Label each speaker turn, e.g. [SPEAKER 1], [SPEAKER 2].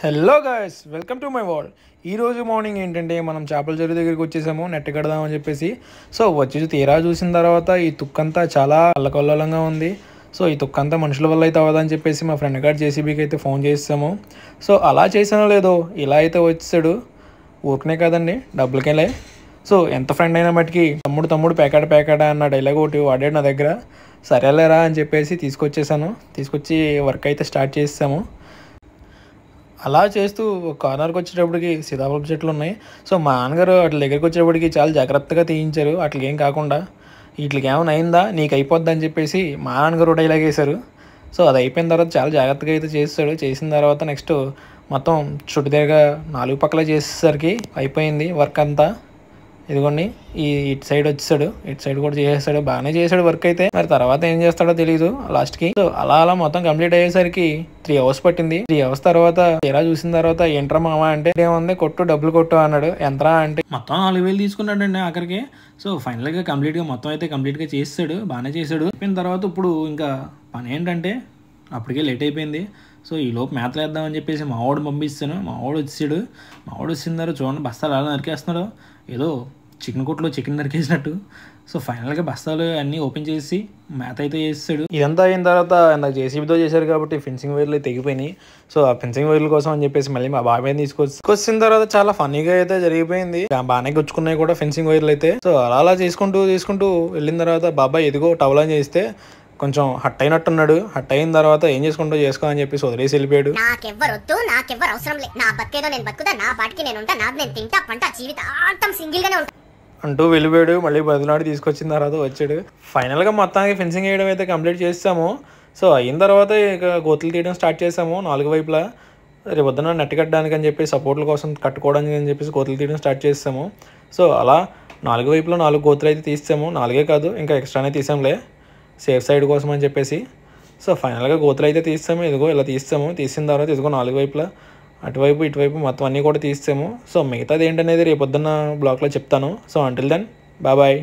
[SPEAKER 1] Hello guys, welcome to my world. ఈరోజు morning ఏంటంటే మనం చేపల చెరువు దగ్గరికి వచ్చేసాము నెట్ కడదామని చెప్పేసి. సో వచ్చి తీరా చూసిన తర్వాత ఈ తుక్కంతా చాలా అల్లకల్లోలంగా ఉంది. సో ఈ తుక్కంతా మనుషుల వల్ల అయితే అవ్వదని చెప్పేసి మా ఫ్రెండ్ గారు జేసీబీకి అయితే ఫోన్ చేసాము. సో అలా చేసానో లేదో ఇలా అయితే వచ్చాడు. ఊరికనే కదండి, డబ్బులకెళ్ళే. సో ఎంత ఫ్రెండ్ అయినా మటుకి తమ్ముడు తమ్ముడు పేకాడ అన్న డైలాగ్ ఒకటి వాడాడు నా దగ్గర. సరేలేరా అని చెప్పేసి తీసుకొచ్చి వర్క్ అయితే స్టార్ట్ చేసాము. అలా చేస్తూ కార్నర్కి వచ్చేటప్పటికి సీతాఫలం చెట్లు ఉన్నాయి. సో మా నాన్నగారు వాటి దగ్గరికి వచ్చేటప్పటికి చాలా జాగ్రత్తగా తీయించారు, వాటికి ఏం కాకుండా. వీటికి ఏమైనా అయిందా, నీకు అయిపోద్ది అని చెప్పేసి మా నాన్నగారు డైలాగ్ వేశారు. సో అది అయిపోయిన తర్వాత చాలా జాగ్రత్తగా అయితే చేస్తాడు. చేసిన తర్వాత నెక్స్ట్ మొత్తం చుట్టుదేగా 4 పక్కల చేసేసరికి అయిపోయింది వర్క్ అంతా. ఇదిగోండి, ఇటు సైడ్ వచ్చేసాడు, ఇటు సైడ్ కూడా చేసేస్తాడు. బాగానే చేశాడు వర్క్ అయితే. మరి తర్వాత ఏం చేస్తాడో తెలియదు లాస్ట్కి. సో అలా మొత్తం కంప్లీట్ అయ్యేసరికి 3 hours పట్టింది. 3 hours తర్వాత తీరా చూసిన తర్వాత ఏంట్రా మామ అంటే ఏముంది, డబ్బులు కొట్టు అన్నాడు. ఎంతరా అంటే మొత్తం 4,000 తీసుకున్నాడండి ఆఖరికి. సో ఫైనల్గా కంప్లీట్గా మొత్తం అయితే కంప్లీట్గా చేస్తాడు, బాగానే చేశాడు. అయిపోయిన తర్వాత ఇప్పుడు ఇంకా పని ఏంటంటే అప్పటికే లేట్ అయిపోయింది. సో ఈ లోపు మేతలు వేద్దామని చెప్పేసి మా వాడు పంపిస్తాను. మా వాడు వచ్చిన తర్వాత చూడండి బస్తాలు అలా నరికేస్తున్నాడు, ఏదో చికెన్ కొట్లో చికెన్ నరికేసినట్టు. సో ఫైనల్గా బస్తాలు అన్నీ ఓపెన్ చేసి మేత అయితే చేస్తాడు. ఇదంతా అయిన తర్వాత నాకు జేసీబీతో చేశారు కాబట్టి ఫెన్సింగ్ వైర్లు అయితే తెగిపోయినాయి. సో ఆ ఫెన్సింగ్ వైర్ల కోసం అని చెప్పేసి మళ్ళీ మా బాబాయ్ తీసుకొచ్చిన తర్వాత చాలా ఫన్నీగా అయితే జరిగిపోయింది. బాగానే గుచ్చుకున్నాయి కూడా ఫెన్సింగ్ వైర్లు అయితే. సో అలా చేసుకుంటూ వెళ్ళిన తర్వాత బాబాయ్ ఎదుగో టవల్ అని చేస్తే కొంచెం హట్ అయినట్టున్నాడు. హట్ అయిన తర్వాత ఏం చేసుకో అని చెప్పేసి వదిలేసి వెళ్ళిపోయాడు.
[SPEAKER 2] నాకెవ్వరు అవసరం లేదు, నా బతికేదో నేను బతుకుతా, నా పాటికి నేను ఉంటా, నాది నేను తింటా పంట, జీవితాంతం సింగిల్ గానే ఉంటా
[SPEAKER 1] అంటూ వెళ్ళిపోయాడు. మళ్ళీ బదులాడి తీసుకొచ్చిన తర్వాత వచ్చాడు. ఫైనల్గా మొత్తానికి ఫెన్సింగ్ వేయడం అయితే కంప్లీట్ చేస్తాము. సో అయిన తర్వాత ఇక గోతులు తీయడం స్టార్ట్ చేసాము 4 వైపులా. రేపు పొద్దున నెట్ కట్టడానికి అని చెప్పి సపోర్ట్ల కోసం కట్టుకోవడానికి అని చెప్పేసి గోతులు తీయడం స్టార్ట్ చేస్తాము. సో అలా 4 వైపులో 4 గోతులు అయితే తీసాము. 4 కాదు, ఇంకా ఎక్స్ట్రానే తీసాంలే సేఫ్ సైడ్ కోసం అని చెప్పేసి. సో ఫైనల్గా గోతులు అయితే తీస్తాము. ఇదిగో ఇలా తీసిన తర్వాత ఇదిగో 4 వైపులా అటువైపు ఇటువైపు మొత్తం అన్నీ కూడా తీస్తాము. సో మిగతాది ఏంటనేది రేపు పొద్దున్న బ్లాగ్లో చెప్తాను. So until then bye.